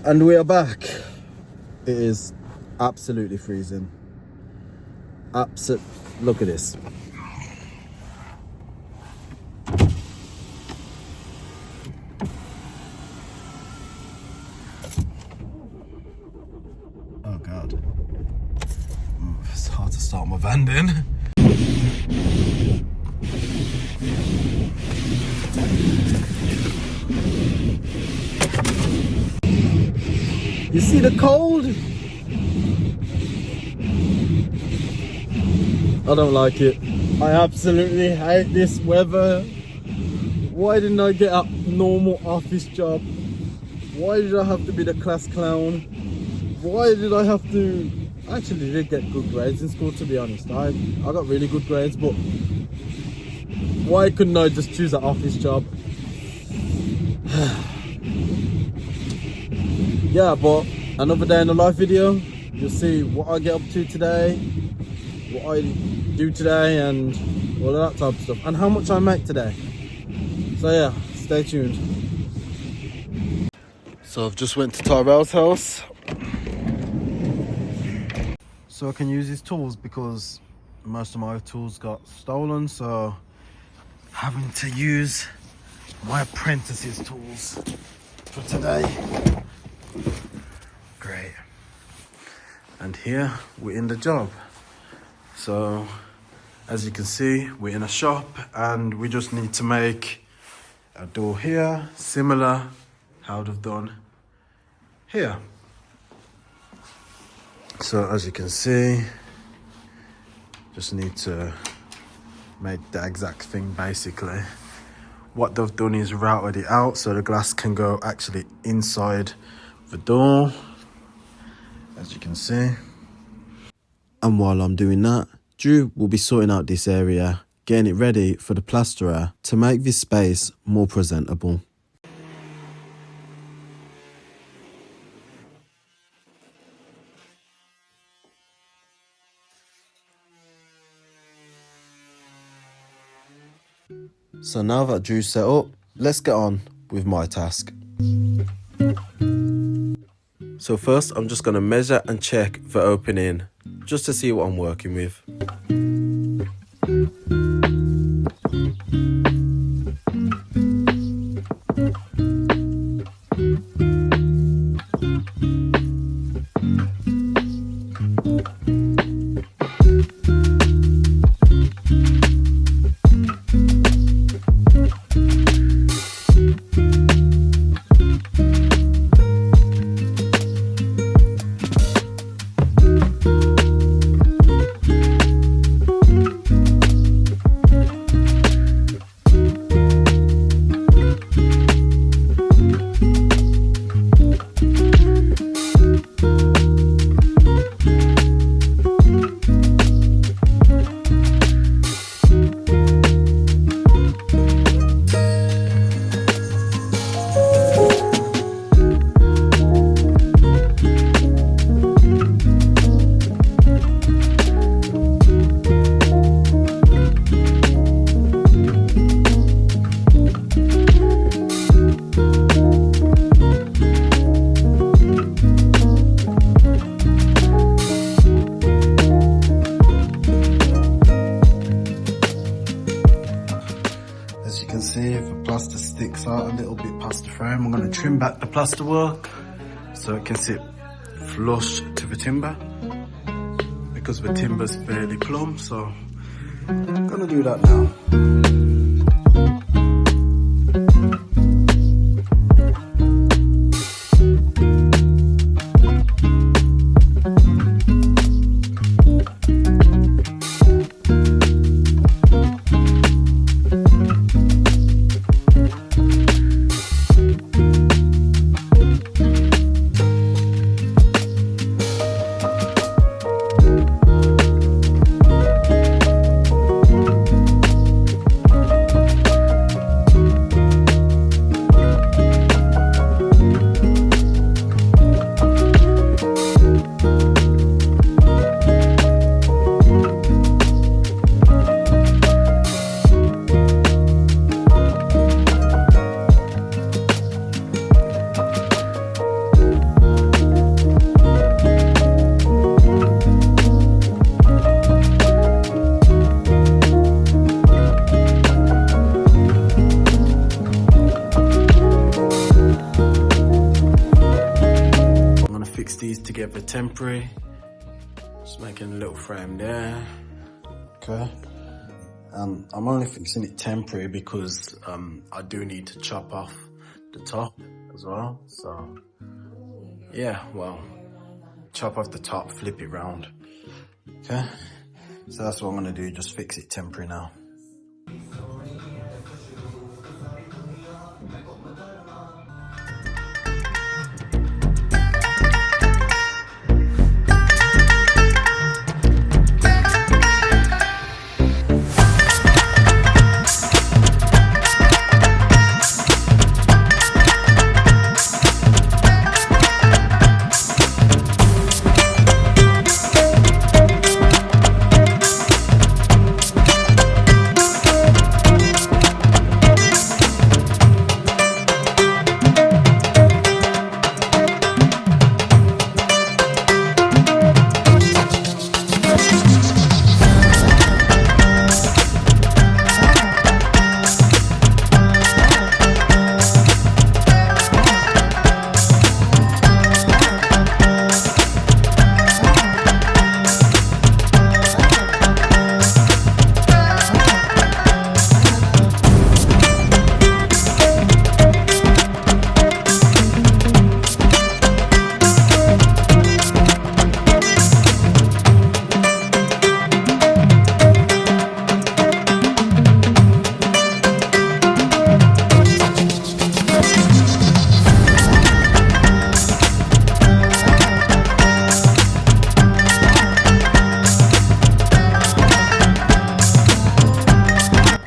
And we are back. It is absolutely freezing. Look at this. Oh God. It's hard to start my van then. You see the cold? I don't like it. I absolutely hate this weather. Why didn't I get a normal office job? Why did I have to be the class clown? Why did I have to... I actually did get good grades in school, to be honest. I got really good grades, but why couldn't I just choose an office job? Yeah, but another day in the life video. You'll see what I get up to today, what I do today, and all of that type of stuff, and how much I make today. So yeah, stay tuned. So I've just went to Tyrell's house so I can use his tools because most of my tools got stolen, so having to use my apprentice's tools for today. Great. And here we're in the job. So as you can see, we're in a shop and we just need to make a door here, similar how they've done here. So as you can see, just need to make the exact thing basically. What they've done is routed it out so the glass can go actually inside the door, as you can see. And while I'm doing that, Drew will be sorting out this area, getting it ready for the plasterer to make this space more presentable. So now that Drew's set up, let's get on with my task. So first I'm just going to measure and check the opening just to see what I'm working with. Plaster sticks out a little bit past the frame. I'm going to trim back the plaster work so it can sit flush to the timber because the timber's fairly plumb, so I'm going to do that now. fix these together temporary. Just making a little frame there. Okay. I'm only fixing it temporary because I do need to chop off the top as well. So yeah, well, chop off the top, flip it round. Okay. So that's what I'm gonna do, just fix it temporary now.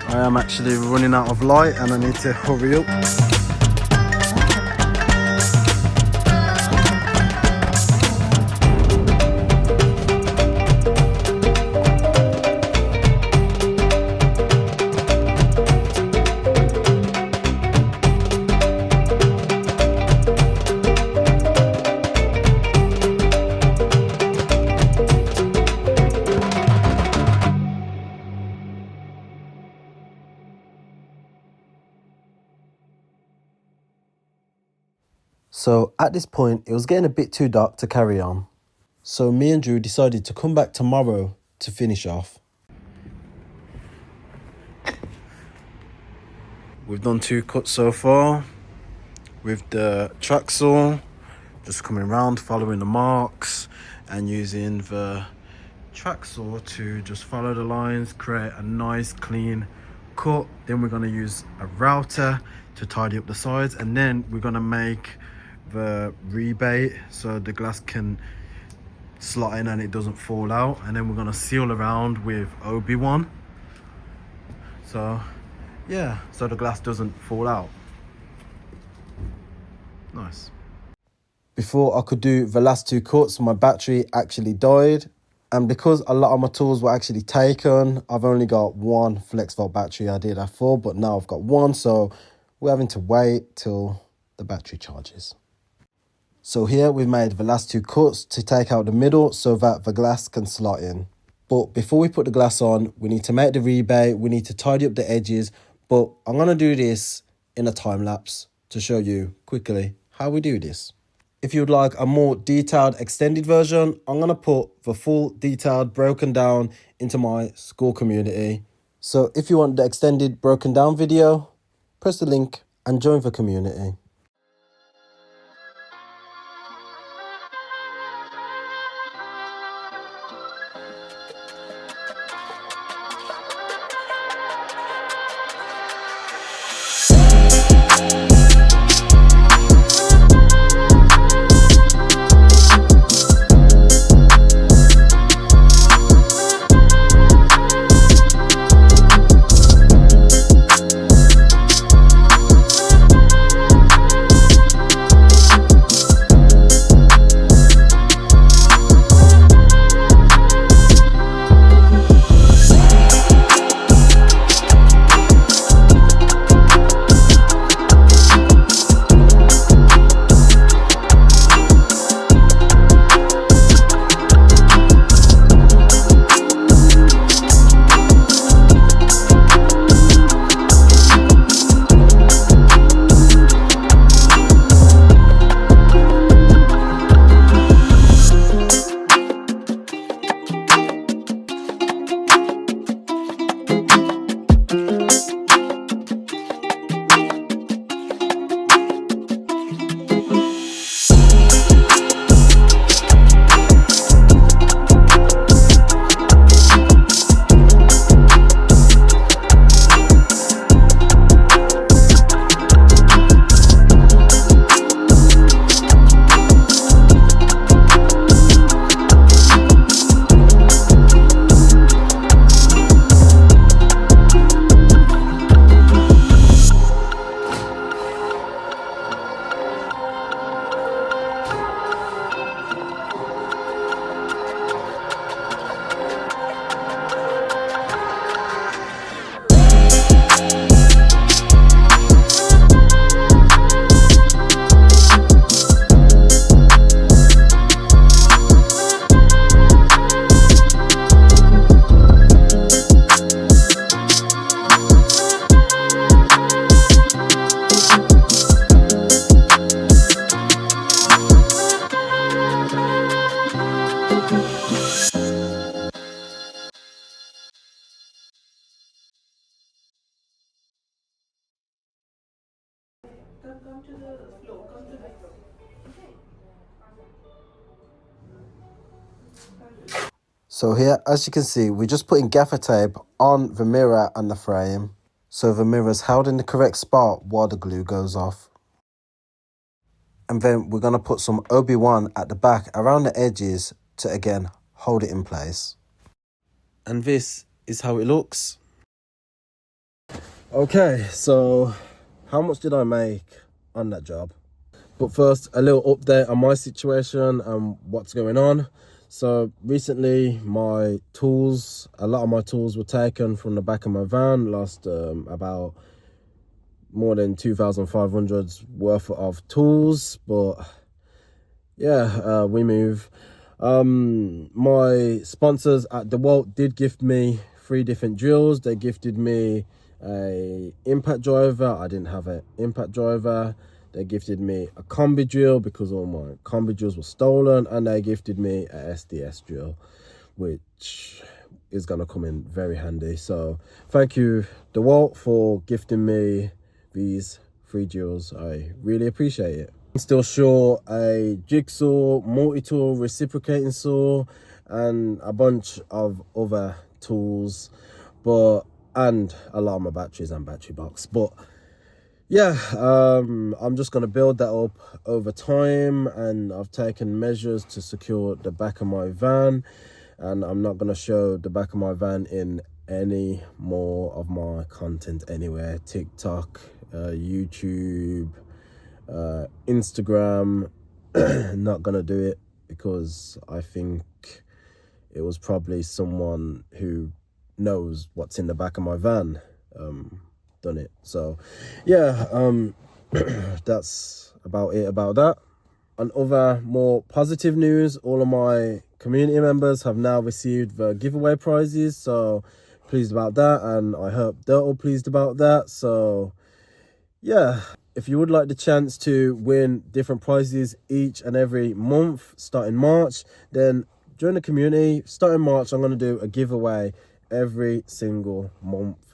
I'm actually running out of light and I need to hurry up. So at this point, it was getting a bit too dark to carry on. So me and Drew decided to come back tomorrow to finish off. We've done 2 cuts so far with the track saw, just coming around, following the marks and using the track saw to just follow the lines, create a nice clean cut. Then we're going to use a router to tidy up the sides, and then we're going to make the rebate so the glass can slot in and it doesn't fall out, and then we're going to seal around with OB1, so yeah, so the glass doesn't fall out. Nice. Before I could do the last 2 cuts, my battery actually died, and because a lot of my tools were actually taken, I've only got 1 flex volt battery. I did have 4, but now I've got 1, so we're having to wait till the battery charges. So here we've made the last 2 cuts to take out the middle so that the glass can slot in. But before we put the glass on, we need to make the rebate, we need to tidy up the edges, but I'm going to do this in a time lapse to show you quickly how we do this. If you'd like a more detailed extended version, I'm going to put the full detailed broken down into my school community. So if you want the extended broken down video, press the link and join the community. So here, as you can see, we're just putting gaffer tape on the mirror and the frame, so the mirror's held in the correct spot while the glue goes off. And then we're going to put some OB1 at the back around the edges to, again, hold it in place. And this is how it looks. Okay, so how much did I make on that job? But first, a little update on my situation and what's going on. So recently, my tools, a lot of my tools were taken from the back of my van. Lost about more than 2,500 worth of tools. But yeah, we move. My sponsors at DeWalt did gift me 3 different drills. They gifted me a impact driver. I didn't have an impact driver. They gifted me a combi drill because all my combi drills were stolen, and they gifted me a SDS drill, which is going to come in very handy. So thank you, DeWalt, for gifting me these 3 drills. I really appreciate it. I'm still short a jigsaw, multi-tool, reciprocating saw, and a bunch of other tools, and a lot of my batteries and battery box. But yeah, I'm just going to build that up over time, and I've taken measures to secure the back of my van, and I'm not going to show the back of my van in any more of my content anywhere. TikTok, YouTube, Instagram. Not going to do it because I think it was probably someone who knows what's in the back of my van done it. So yeah, that's about it about that. On other more positive news, all of my community members have now received the giveaway prizes, so pleased about that, and I hope they're all pleased about that. So yeah, if you would like the chance to win different prizes each and every month starting March, then join the community. Starting March, I'm going to do a giveaway every single month.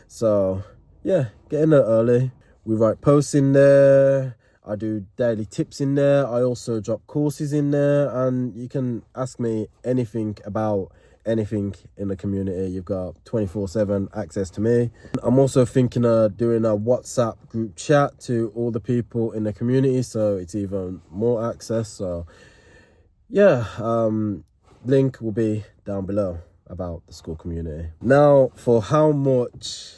So yeah, get in there early. We write posts in there. I do daily tips in there. I also drop courses in there, and you can ask me anything about anything in the community. You've got 24/7 access to me. I'm also thinking of doing a WhatsApp group chat to all the people in the community, so it's even more access. So yeah, link will be down below about the school community. Now, for how much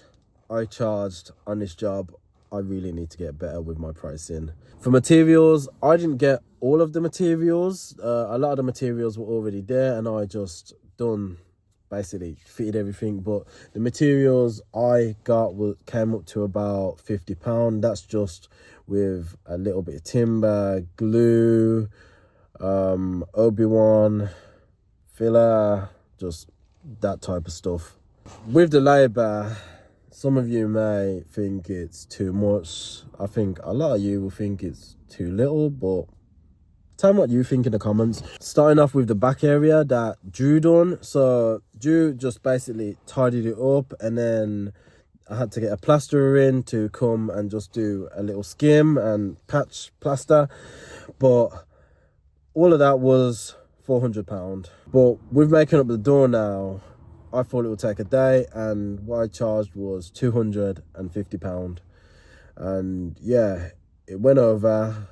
I charged on this job, I really need to get better with my pricing. For materials, I didn't get all of the materials. A lot of the materials were already there, and I just basically fitted everything. But the materials I got came up to about £50. That's just with a little bit of timber, glue, OB1, filler, just that type of stuff. With the labour, some of you may think it's too much. I think a lot of you will think it's too little, but tell me what you think in the comments. Starting off with the back area that Drew done. So Drew just basically tidied it up, and then I had to get a plasterer in to come and just do a little skim and patch plaster. But all of that was £400. But with making up the door now, I thought it would take a day, and what I charged was £250. And yeah, it went over.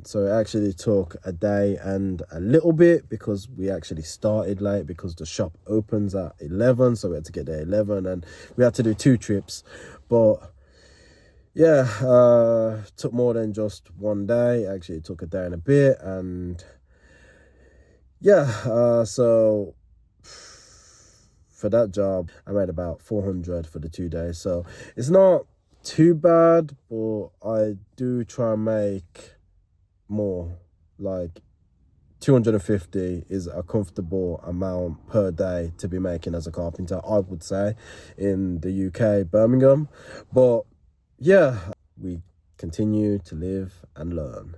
So it actually took a day and a little bit, because we actually started late because the shop opens at 11, so we had to get there at 11, and we had to do 2 trips. But yeah, took more than just one day. Actually, it took a day and a bit. And yeah, so for that job, I made about 400 for the 2 days. So it's not too bad, but I do try and make more. Like 250 is a comfortable amount per day to be making as a carpenter, I would say, in the UK, Birmingham. But yeah, we continue to live and learn.